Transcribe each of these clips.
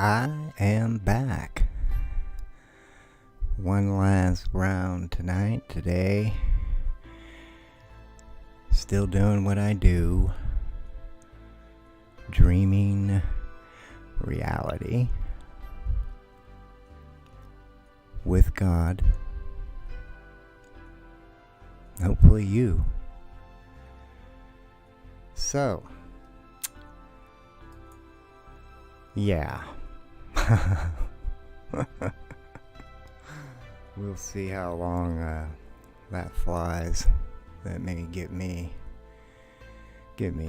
I am back. One last round today. Still doing what I do. Dreaming reality. With God. Hopefully you. So. Yeah. We'll see how long that flies. That may give me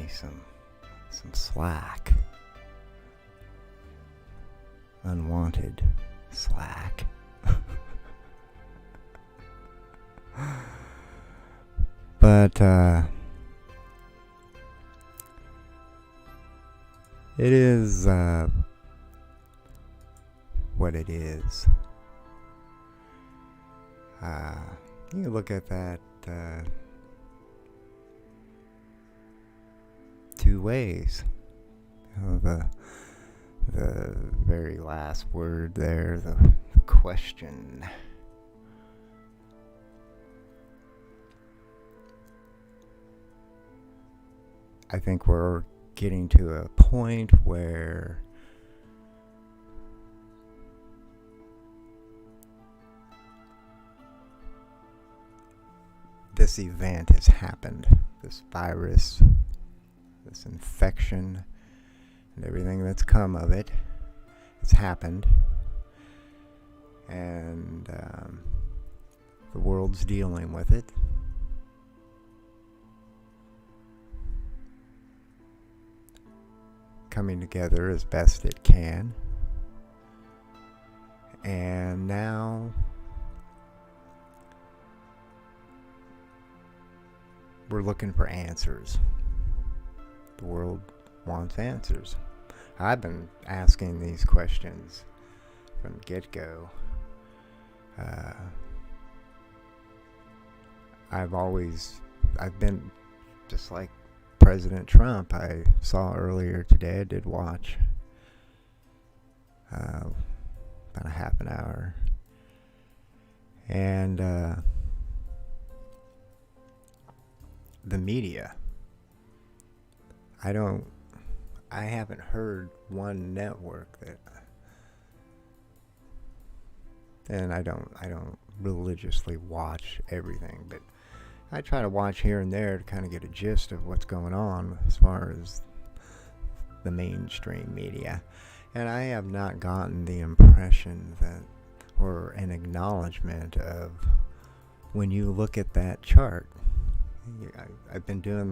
some slack. Unwanted slack. But it is what it is. You look at that two ways. The very last word there, the question. I think we're getting to a point where this event has happened. This virus, this infection, and everything that's come of it. It's happened. And the world's dealing with it. Coming together as best it can. And now we're looking for answers. The world wants answers. I've been asking these questions from the get-go. I've been just like President Trump. I saw earlier today, I did watch about a half an hour. And the media. I haven't heard one network that, and I don't religiously watch everything, but I try to watch here and there to kind of get a gist of what's going on as far as the mainstream media. And I have not gotten the impression that, or an acknowledgement of, when you look at that chart. I've been doing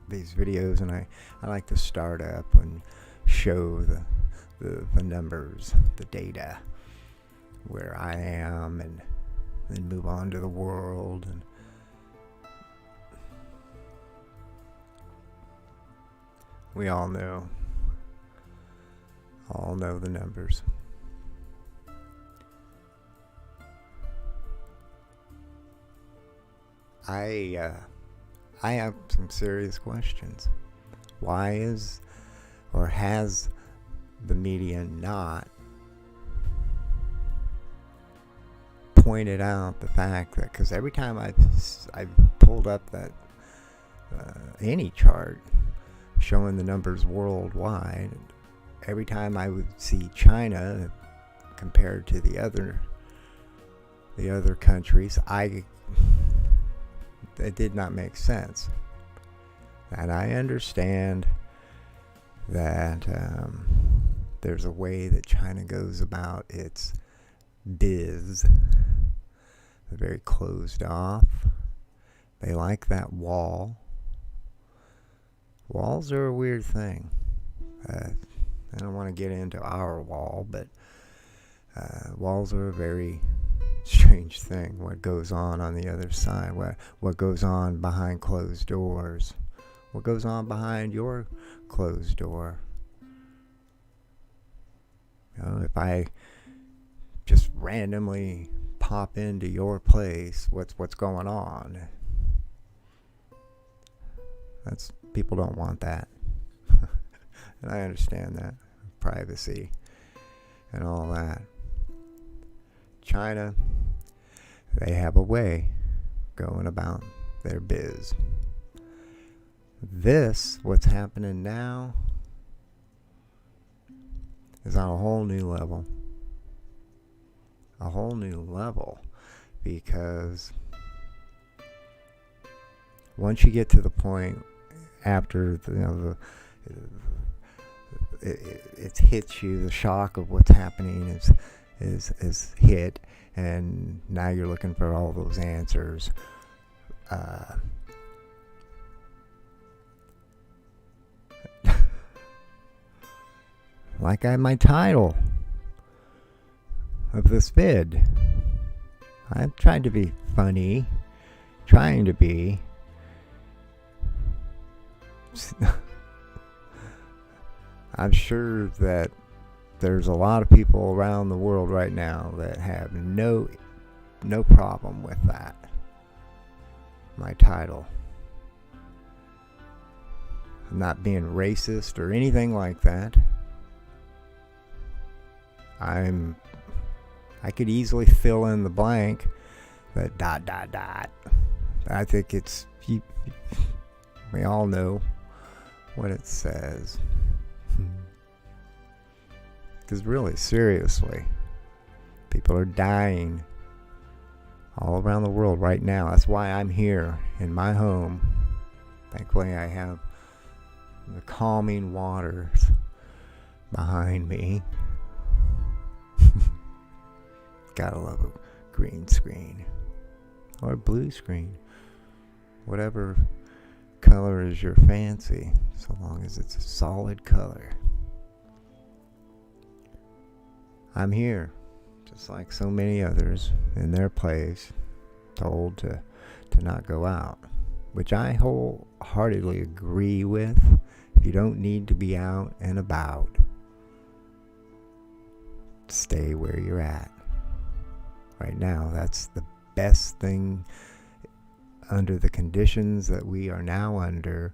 these videos, and I like to start up and show the numbers, the data, where I am, and then move on to the world. And we all know the numbers. I have some serious questions. Why is, or has the media not pointed out the fact that, because every time I've pulled up that any chart showing the numbers worldwide, every time I would see China compared to the other countries, it did not make sense. And I understand that there's a way that China goes about its biz. They're very closed off. They like that wall. Walls are a weird thing. I don't want to get into our wall, but walls are a very strange thing. What goes on the other side, what goes on behind closed doors, what goes on behind your closed door. If I just randomly pop into your place, what's going on? People don't want that. And I understand that. privacy and all that. China, they have a way going about their biz. What's happening now, is on a whole new level. A whole new level, because once you get to the point after it hits you, the shock of what's happening is hit, and now you're looking for all those answers. Like my title of this vid, I'm trying to be funny, I'm sure that there's a lot of people around the world right now that have no problem with that. My title. I'm not being racist or anything like that. I could easily fill in the blank, but ... I think we all know what it says. Because really, seriously, people are dying all around the world right now. That's why I'm here in my home. Thankfully, I have the calming waters behind me. Gotta love a green screen or a blue screen, whatever color is your fancy, so long as it's a solid color. I'm here, just like so many others, in their place, told to not go out, which I wholeheartedly agree with. If you don't need to be out and about, stay where you're at. Right now, that's the best thing under the conditions that we are now under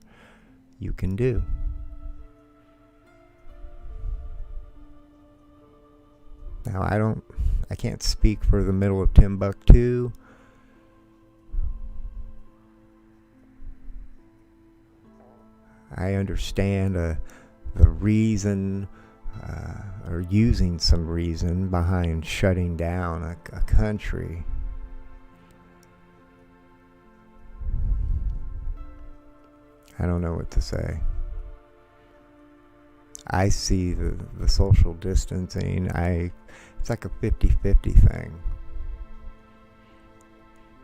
you can do. Now, I can't speak for the middle of Timbuktu. I understand the reason, or using some reason behind shutting down a country. I don't know what to say. I see the social distancing. It's like a 50-50 thing.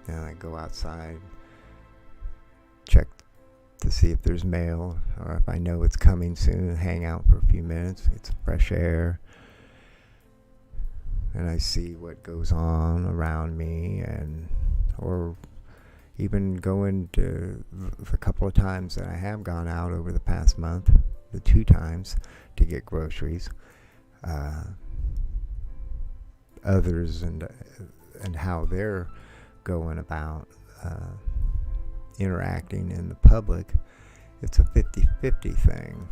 And I go outside, check to see if there's mail, or if I know it's coming soon, hang out for a few minutes, get some fresh air, and I see what goes on around me, or even going to the couple of times that I have gone out over the past month, the 2 times to get groceries, others and how they're going about interacting in the public. It's a 50-50 thing.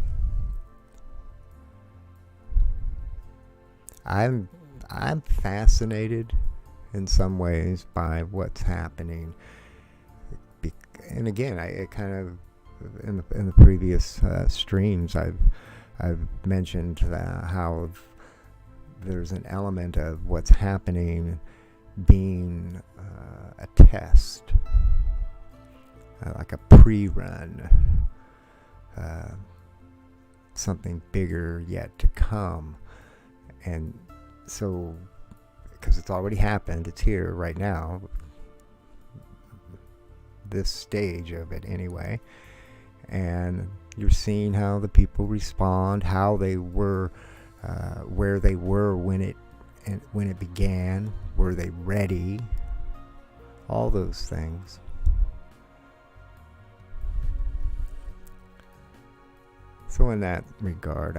I'm fascinated in some ways by what's happening. And again, I kind of in the previous streams I've mentioned how there's an element of what's happening being a test, like a pre-run, something bigger yet to come. And so, because it's already happened, it's here right now, this stage of it anyway, and you're seeing how the people respond, how they were, where they were when it began, were they ready, all those things. So in that regard,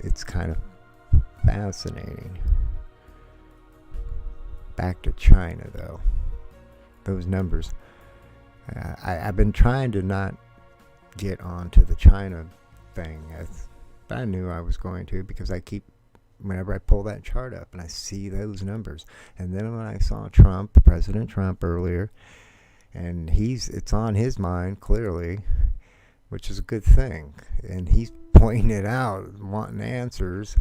it's kind of fascinating. Back to China, though. Those numbers. I've been trying to not get onto the China thing. I knew I was going to, because I keep, whenever I pull that chart up and I see those numbers. And then when I saw President Trump earlier, and it's on his mind clearly, which is a good thing. And he's pointing it out, wanting answers.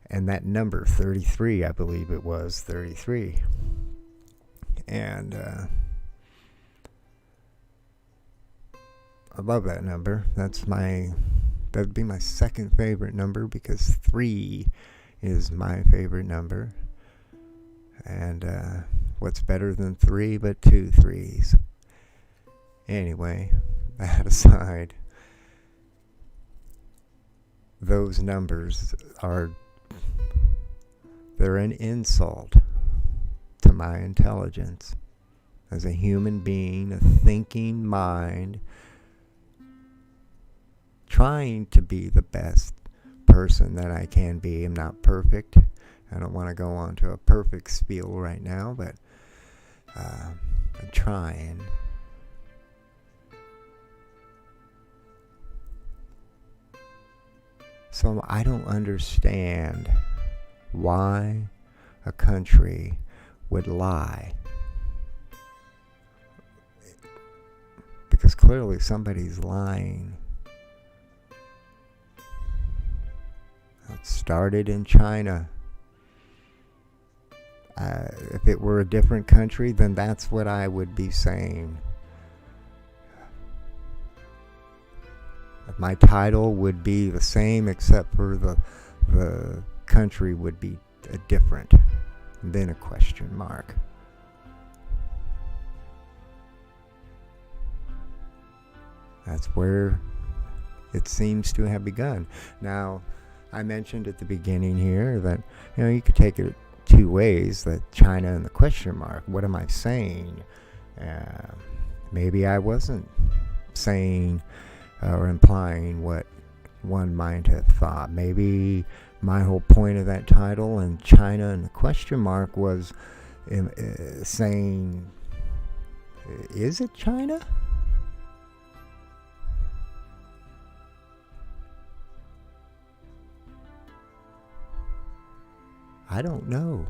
And that number, 33, I believe it was 33. And I love that number. That'd be my second favorite number, because 3 is my favorite number. And what's better than 3 but 2 3s? Anyway, that aside, those numbers they're an insult to my intelligence as a human being, a thinking mind, trying to be the best person that I can be. I'm not perfect. I don't want to go on to a perfect spiel right now, but I'm trying. So I don't understand why a country would lie. Because clearly somebody's lying. It started in China. If it were a different country, then that's what I would be saying. My title would be the same, except for the country would be different, and then a question mark. That's where it seems to have begun. Now, I mentioned at the beginning here that, you could take it two ways, that China and the question mark. What am I saying? Maybe I wasn't saying or implying what one might have thought. Maybe my whole point of that title and China and the question mark was saying, is it China? I don't know.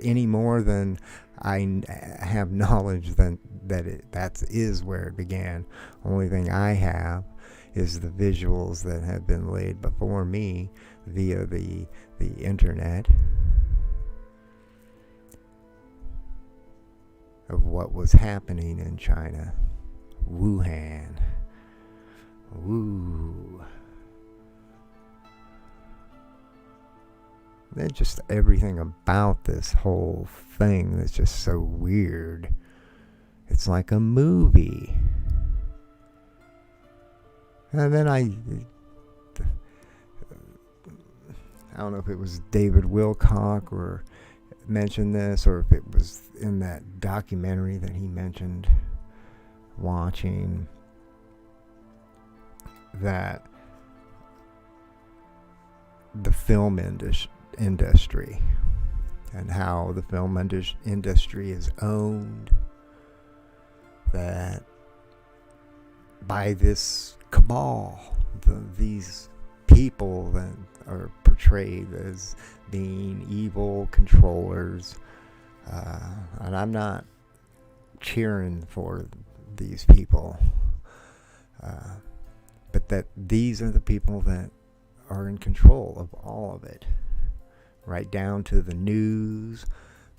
Any more than I have knowledge that is where it began. Only thing I have is the visuals that have been laid before me via the internet of what was happening in China. Wuhan. Woo. Then just everything about this whole thing that's just so weird. It's like a movie. And then I don't know if it was David Wilcock or mentioned this, or if it was in that documentary that he mentioned watching, that the film industry and how the film industry is owned, that by this cabal, these people that are portrayed as being evil controllers, and I'm not cheering for these people, but that these are the people that are in control of all of it, right down to the news,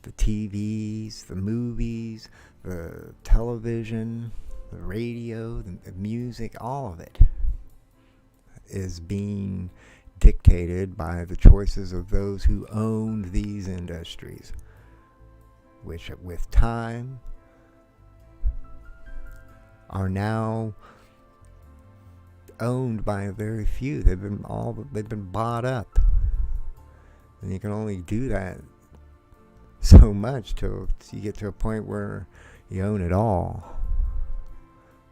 the TVs, the movies, the television, the radio, the music. All of it is being dictated by the choices of those who own these industries, which with time are now owned by a very few. They've been bought up, and you can only do that so much till you get to a point where you own it all.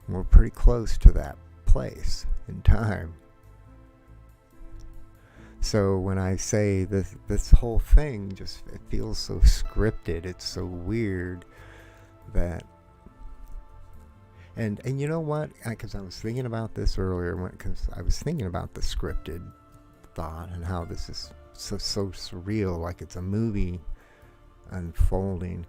We're pretty close to that place in time. So when I say this whole thing, it feels so scripted. It's so weird that And you know what? Because I was thinking about this earlier, because I was thinking about the scripted thought and how this is so surreal, like it's a movie unfolding.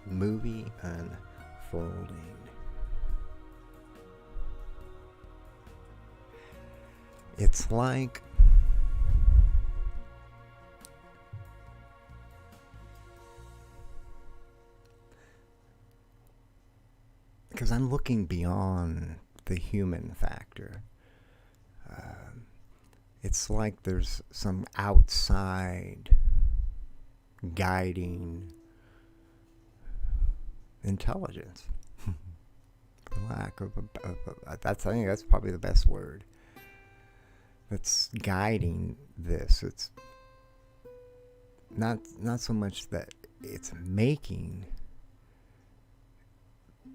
Movie unfolding. It's like because I'm looking beyond the human factor. It's like there's some outside guiding intelligence, for lack of I think that's probably the best word. That's guiding this. It's not so much that it's making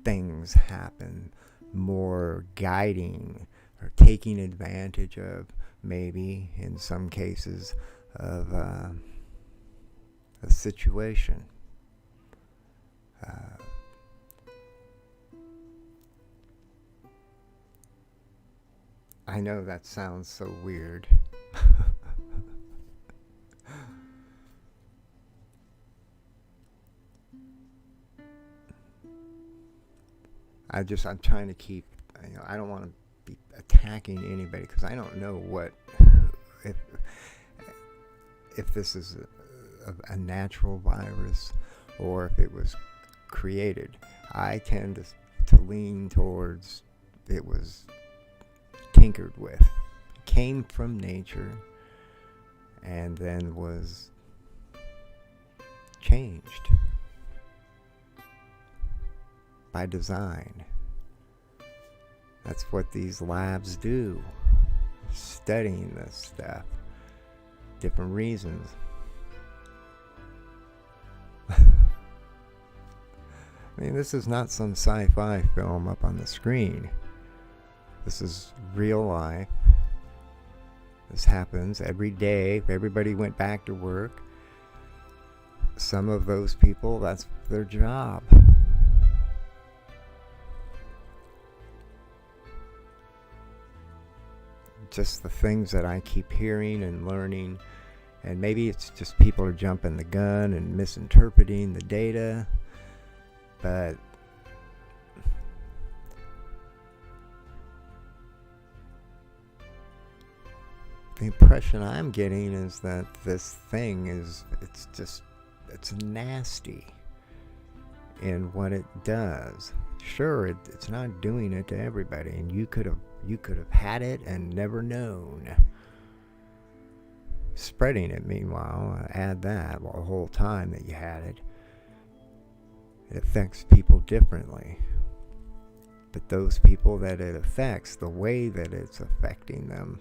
things happen, more guiding or taking advantage of, maybe in some cases, of a situation. I know that sounds so weird. I'm trying to keep, I don't want to be attacking anybody because I don't know if this is a natural virus or if it was created. I tend to lean towards it was tinkered with, came from nature, and then was changed by design. That's what these labs do, studying this stuff, different reasons. I mean, this is not some sci-fi film up on the screen. This is real life. This happens every day. If everybody went back to work, some of those people, that's their job. Just the things that I keep hearing and learning, and maybe it's just people are jumping the gun and misinterpreting the data, but the impression I'm getting is that this thing it's nasty in what it does. Sure, it's not doing it to everybody, and you could have had it and never known. Spreading it, meanwhile, add that the whole time that you had it. It affects people differently. But those people that it affects, the way that it's affecting them,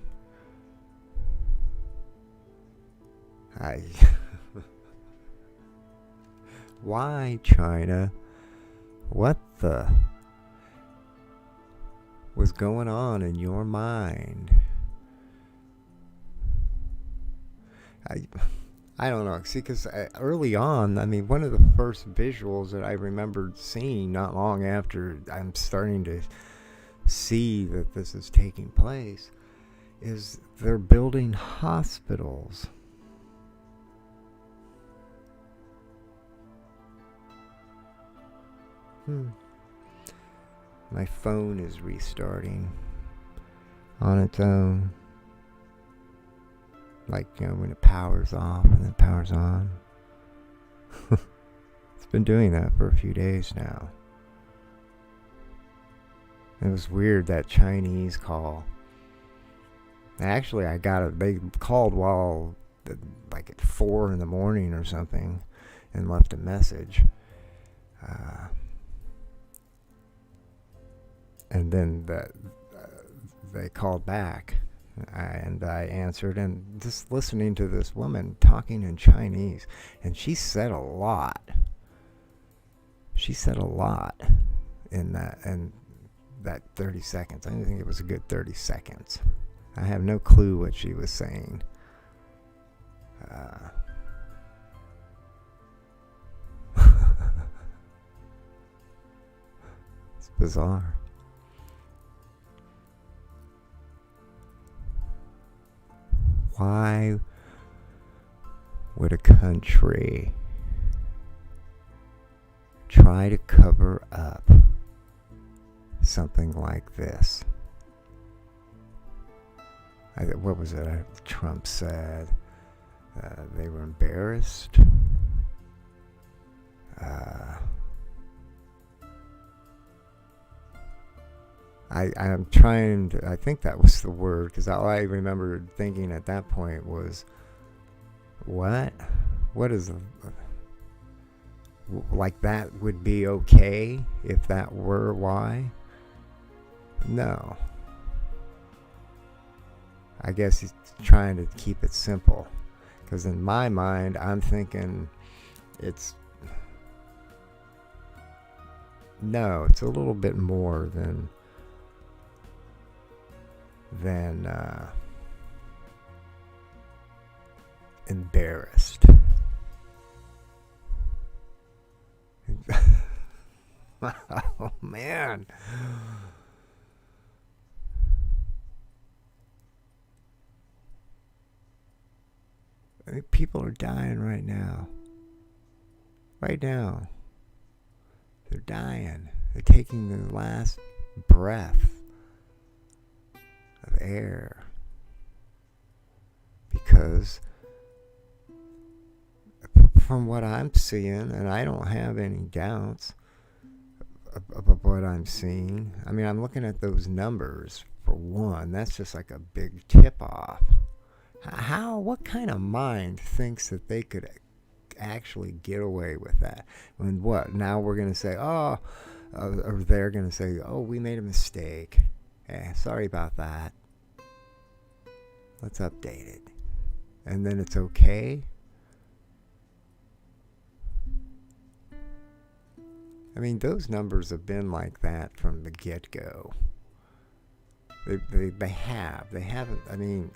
why, China? What the was going on in your mind? I don't know. See, because early on, I mean, one of the first visuals that I remembered seeing not long after I'm starting to see that this is taking place is they're building hospitals. My phone is restarting on its own. Like, when it powers off and then powers on. It's been doing that for a few days now. It was weird, that Chinese call. Actually, they called while, like at 4 in the morning or something, and left a message. And then they called back And I answered, and just listening to this woman talking in Chinese, and she said a lot. She said a lot in that 30 seconds. I didn't think it was a good 30 seconds. I have no clue what she was saying. It's bizarre. Why would a country try to cover up something like this? What was it? Trump said they were embarrassed. I'm trying to, I think that was the word, because all I remember thinking at that point was, what? What is, like that would be okay if that were why? No. I guess he's trying to keep it simple, because in my mind, I'm thinking it's a little bit more than embarrassed. Oh man. I mean, people are dying right now. Right now. They're dying. They're taking their last breath of air. Because from what I'm seeing, and I don't have any doubts of what I'm seeing. I mean, I'm looking at those numbers, for one. That's just like a big tip-off. What kind of mind thinks that they could actually get away with that? And what, now we're going to say, or they're going to say, oh, we made a mistake. Sorry about that. Let's update it. And then it's okay? I mean, those numbers have been like that from the get-go. They haven't, I mean...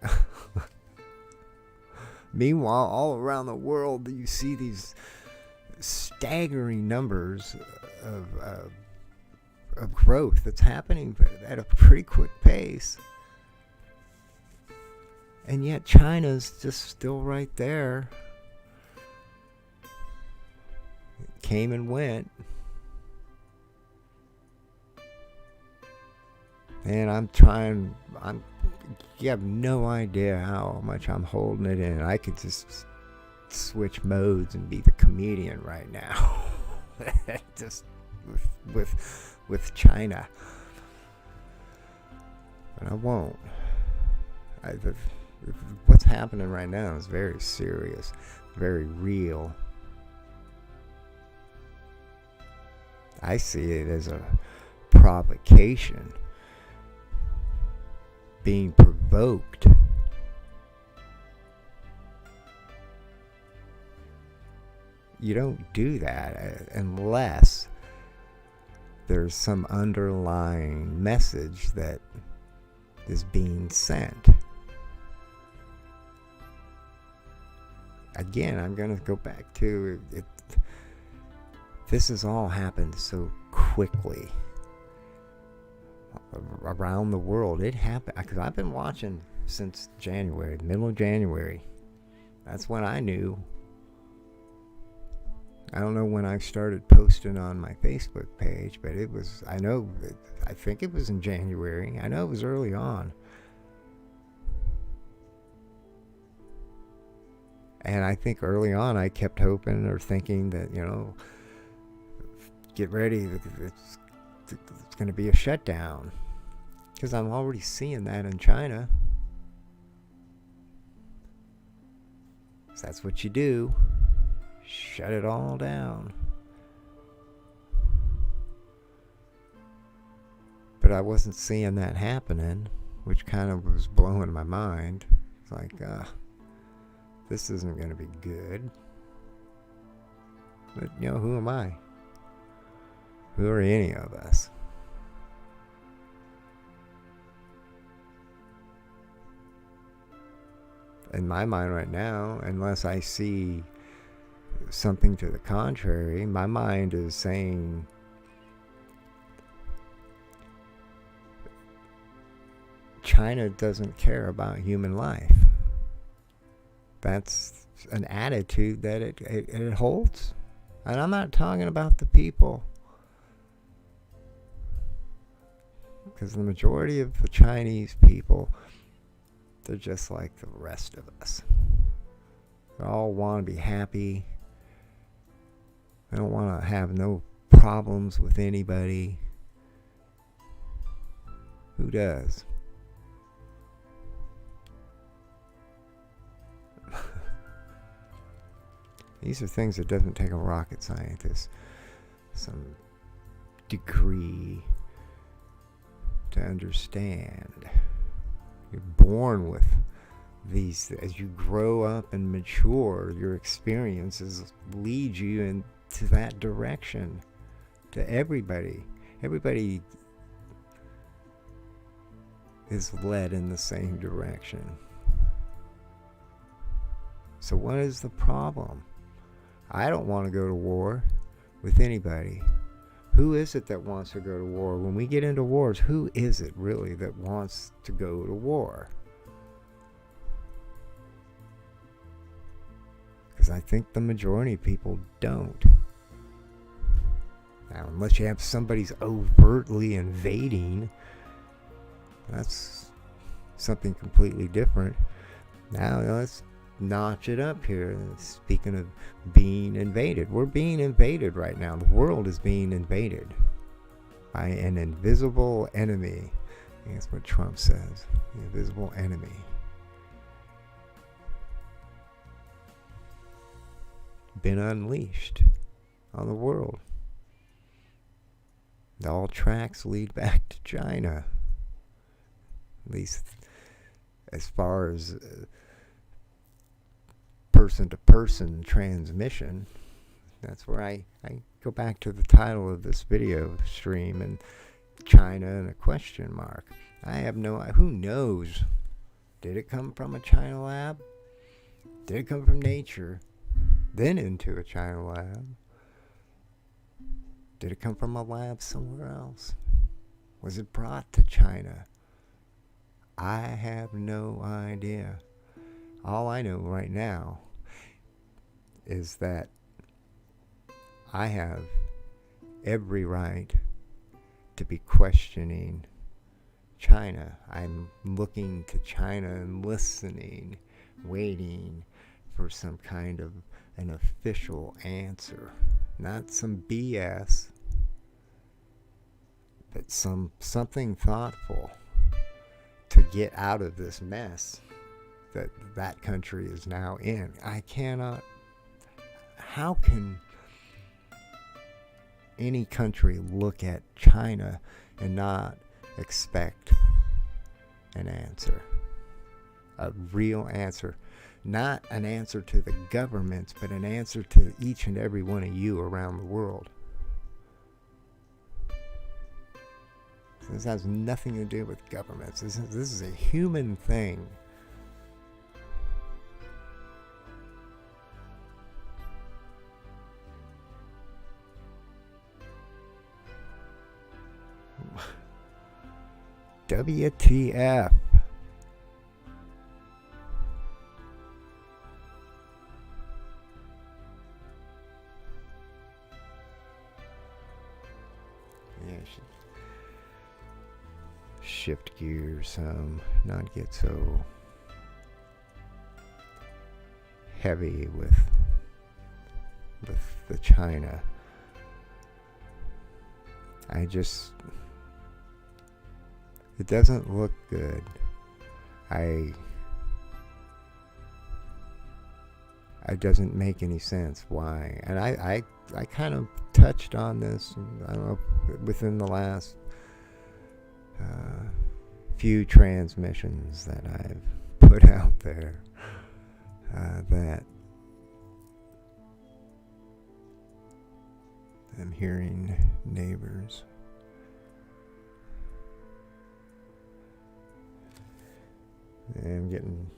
Meanwhile, all around the world, you see these staggering numbers of growth that's happening at a pretty quick pace. And yet China's just still right there. It came and went. And you have no idea how much I'm holding it in. I could just switch modes and be the comedian right now. Just with China. But I won't. What's happening right now is very serious, very real. I see it as a provocation. Being provoked. You don't do that unless there's some underlying message that is being sent. Again, I'm going to go back to it. This has all happened so quickly. Around the world, it happened because I've been watching since January, middle of January. That's when I knew. I don't know when I started posting on my Facebook page, but it was, I think it was in January. I know it was early on. And I think early on I kept hoping or thinking that, get ready, it's going to be a shutdown. Because I'm already seeing that in China. So that's what you do. Shut it all down. But I wasn't seeing that happening. which kind of was blowing my mind. It's like, this isn't going to be good. But, who am I? Who are any of us? In my mind right now, unless I see something to the contrary, my mind is saying China doesn't care about human life. That's an attitude that it holds. And I'm not talking about the people, because the majority of the Chinese people, they're just like the rest of us. They all want to be happy. They don't want to have no problems with anybody. Who does? These are things that doesn't take a rocket scientist, some degree to understand. You're born with these. As you grow up and mature, your experiences lead you into that direction. To everybody. Everybody is led in the same direction. So what is the problem? I don't want to go to war with anybody. Who is it that wants to go to war? When we get into wars, who is it really that wants to go to war? Because I think the majority of people don't. Now, unless you have somebody's overtly invading, that's something completely different. Now, let's notch it up here. Speaking of being invaded, we're being invaded right now. The world is being invaded by an invisible enemy. That's what Trump says. The invisible enemy. Been unleashed on the world. All tracks lead back to China. At least as far as person-to-person transmission. That's where I go back to the title of this video stream, and China and a question mark. I have no, who knows? Did it come from a China lab? Did it come from nature, then into a China lab? Did it come from a lab somewhere else? Was it brought to China? I have no idea. All I know right now is that I have every right to be questioning China. I'm looking to China and listening, waiting for some kind of an official answer. Not some BS, but something thoughtful to get out of this mess that country is now in. I cannot. How can any country look at China and not expect an answer? A real answer. Not an answer to the governments, but an answer to each and every one of you around the world. This has nothing to do with governments. This is a human thing. WTF? Yeah, I should shift gears, not get so heavy with the China. It doesn't look good. It doesn't make any sense why. And I kind of touched on this, I don't know, within the last few transmissions that I've put out there that I'm hearing neighbors. And I'm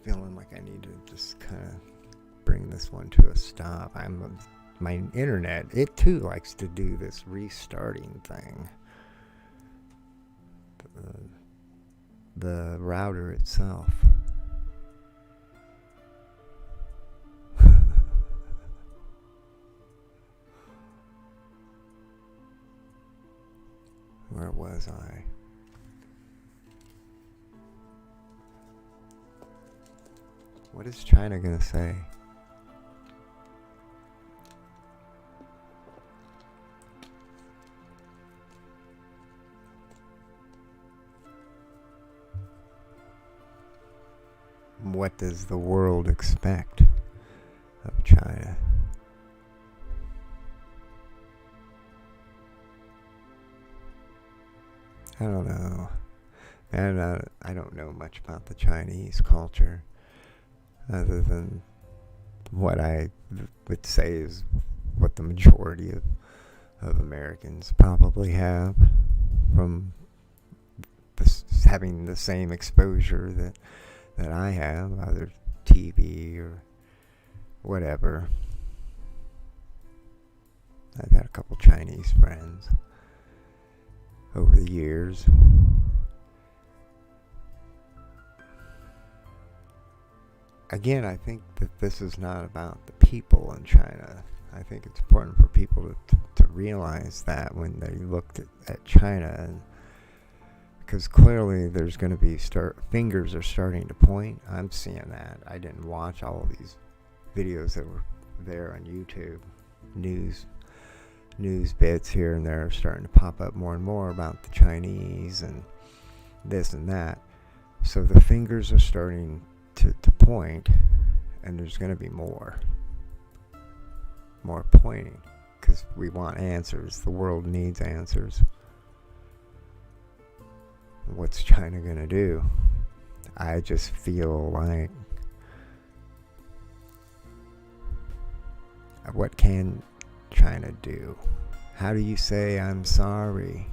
feeling like I need to just kind of bring this one to a stop. My internet, it too likes to do this restarting thing. The router itself. Where was I? What is China gonna say? What does the world expect of China? I don't know. And I don't know much about the Chinese culture, other than what I would say is what the majority of Americans probably have from having the same exposure that I have, either TV or whatever. I've had a couple Chinese friends over the years. Again, I think that this is not about the people in China. I think it's important for people to realize that when they looked at China, and because clearly there's going to be fingers are starting to point. I'm seeing that. I didn't watch all of these videos that were there on YouTube. News bits here and there are starting to pop up more and more about the Chinese and this and that. So the fingers are starting to point, and there's going to be more pointing, because we want answers. The world needs answers. What's China going to do? I just feel like, what can China do? How do you say I'm sorry?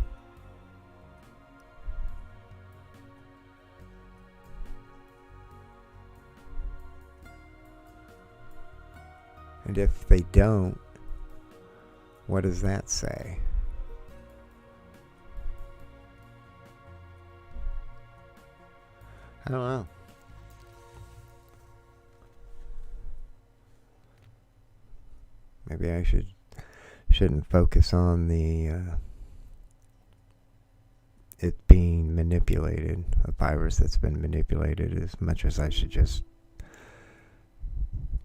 And if they don't, what does that say? I don't know. Maybe I shouldn't focus on the it being manipulated, a virus that's been manipulated, as much as I should just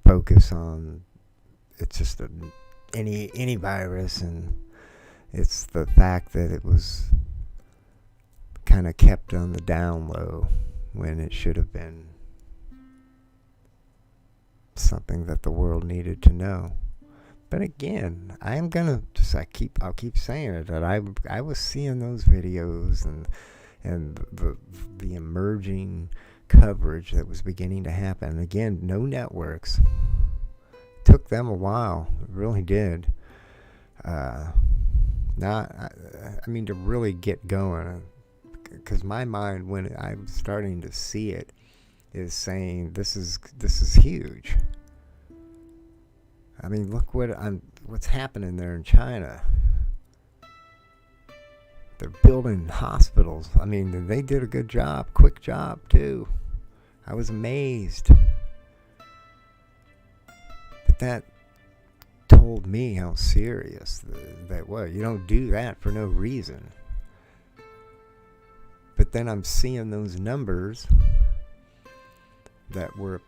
focus on it's just any virus, and it's the fact that it was kind of kept on the down low when it should have been something that the world needed to know. But again, I'll keep saying it, that I was seeing those videos and the emerging coverage that was beginning to happen. Again, no networks. Took them a while. It really did. To really get going. Because my mind, when I'm starting to see it, is saying this is huge. I mean, look what's happening there in China. They're building hospitals. I mean, they did a good job, quick job too. I was amazed. But that told me how serious that was. You don't do that for no reason. But then I'm seeing those numbers that were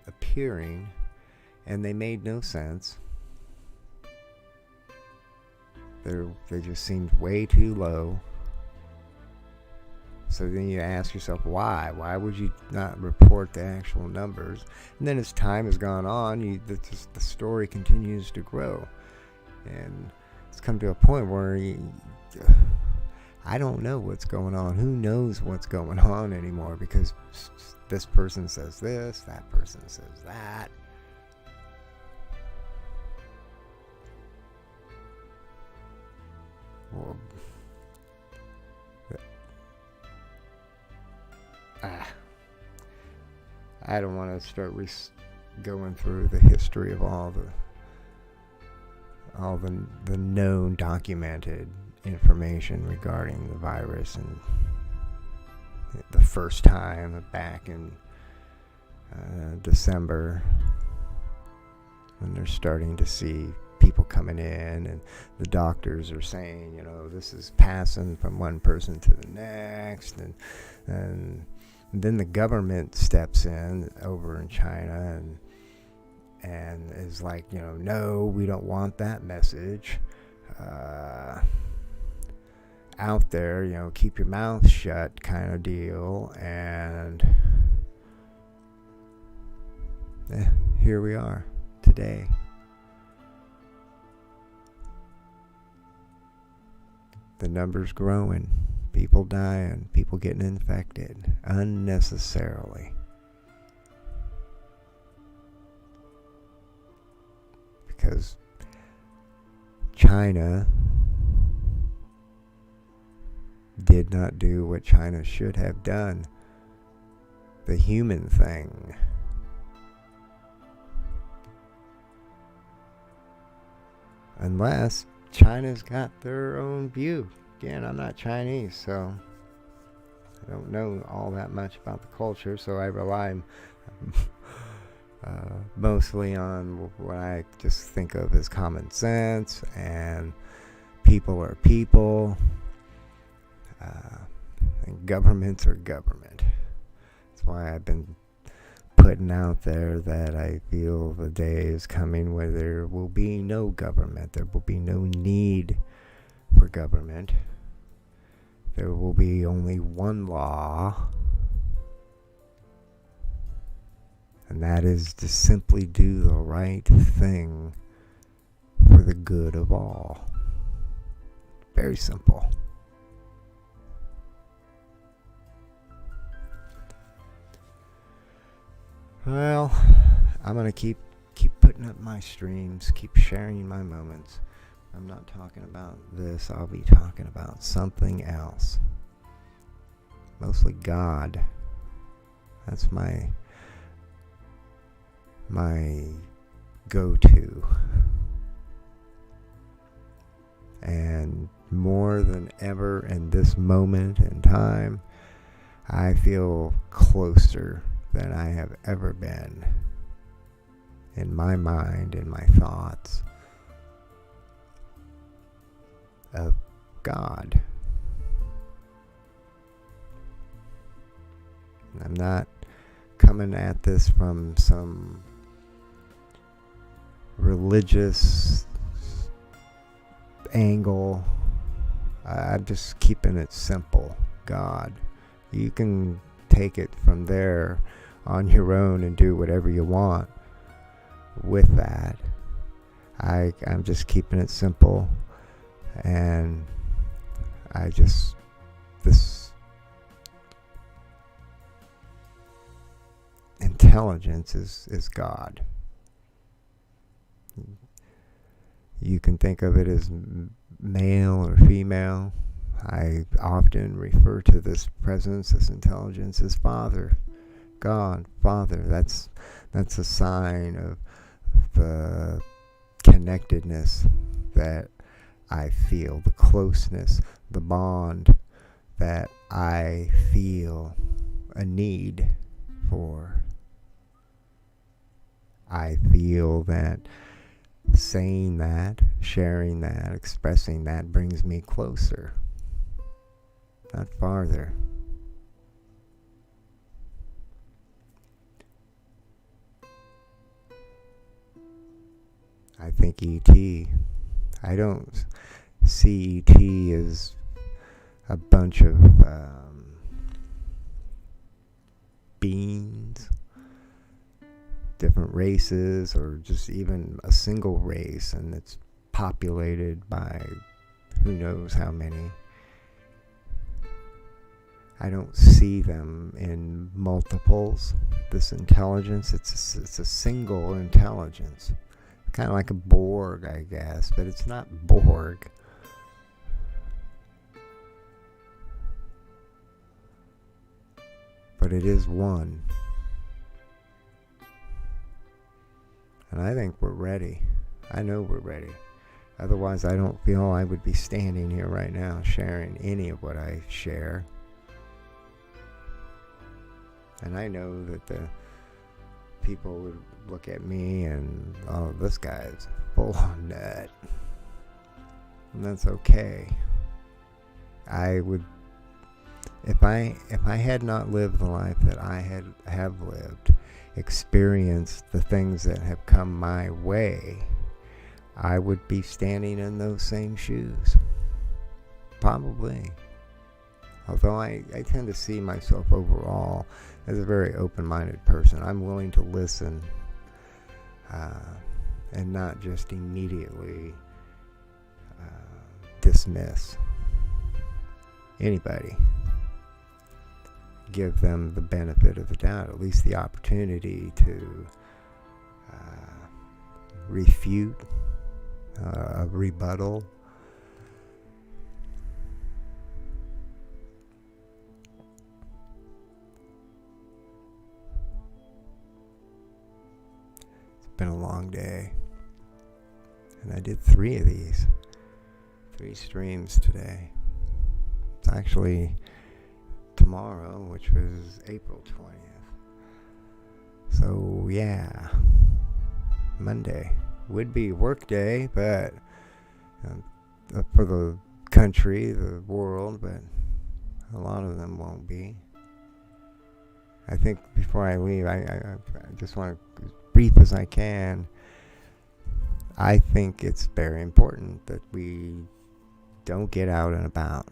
appearing, and they made no sense. They just seemed way too low. So then you ask yourself, why? Why would you not report the actual numbers? And then as time has gone on, the story continues to grow. And it's come to a point where I don't know what's going on. Who knows what's going on anymore? Because this person says this, that person says that. Well, I don't want to start going through the history of all the known documented information regarding the virus, and the first time back in December, when they're starting to see people coming in, and the doctors are saying, this is passing from one person to the next, and then the government steps in over in China and is like, no, we don't want that message out there, keep your mouth shut kind of deal. And here we are today. The numbers growing, people dying, people getting infected unnecessarily. Because China did not do what China should have done, the human thing. Unless China's got their own view. Again, I'm not Chinese, so I don't know all that much about the culture, so I rely mostly on what I just think of as common sense, and people are people, and governments are government. That's why I've been putting out there that I feel the day is coming where there will be no government. There will be no need for government. There will be only one law, and that is to simply do the right thing for the good of all. Very simple. Well, I'm going to keep putting up my streams, keep sharing my moments. I'm not talking about this. I'll be talking about something else. Mostly God. That's my go-to. And more than ever in this moment in time, I feel closer than I have ever been in my mind, in my thoughts, of God. I'm not coming at this from some religious angle. I'm just keeping it simple. God. You can take it from there on your own and do whatever you want with that. I'm just keeping it simple, and this intelligence is God. You can think of it as male or female. I often refer to this presence, this intelligence, as Father. God, Father. That's a sign of the connectedness that I feel, the closeness, the bond that I feel a need for. I feel that saying that, sharing that, expressing that brings me closer, not farther. I think E.T. I don't see E.T. as a bunch of beings, different races, or just even a single race, and it's populated by who knows how many I don't see them in multiples. This intelligence, it's a single intelligence. Kind of like a Borg, I guess, but it's not Borg. But it is one. And I think we're ready. I know we're ready. Otherwise, I don't feel I would be standing here right now sharing any of what I share. And I know that the people would look at me and, oh, this guy's full on nut. And that's okay. I would, if I had not lived the life that I have lived, experienced the things that have come my way, I would be standing in those same shoes. Probably. Although I tend to see myself overall as a very open-minded person. I'm willing to listen and not just immediately dismiss anybody. Give them the benefit of the doubt, at least the opportunity to refute, a rebuttal. It's been a long day, and I did 3 of these, 3 streams today. It's actually tomorrow, which was April 20th. So yeah, Monday would be work day, but for the country, the world, but a lot of them won't be. I think before I leave, I just want to, as brief as I can, I think it's very important that we don't get out and about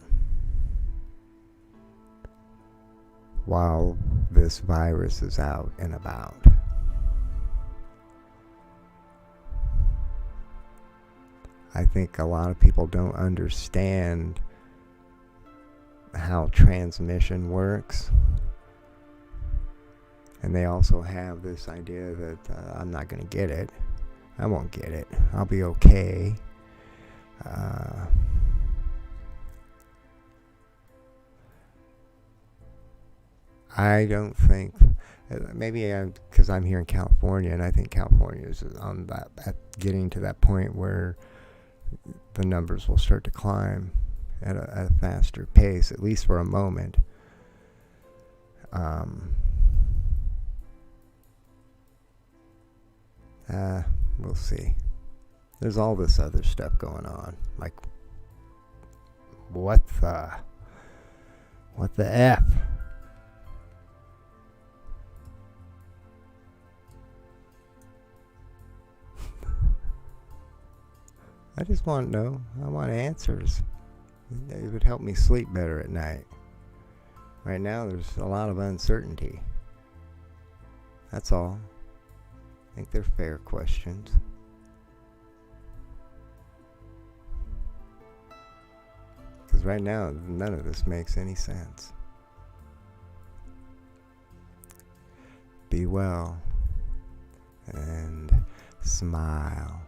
while this virus is out and about. I think a lot of people don't understand how transmission works. And they also have this idea that I'm not going to get it. I won't get it. I'll be okay. I don't think, maybe because I'm here in California, and I think California is on that, getting to that point where the numbers will start to climb at a faster pace, at least for a moment. We'll see. There's all this other stuff going on. Like, what the F? I just want to know. I want answers. It would help me sleep better at night. Right now, there's a lot of uncertainty. That's all. I think they're fair questions. Because right now, none of this makes any sense. Be well and smile.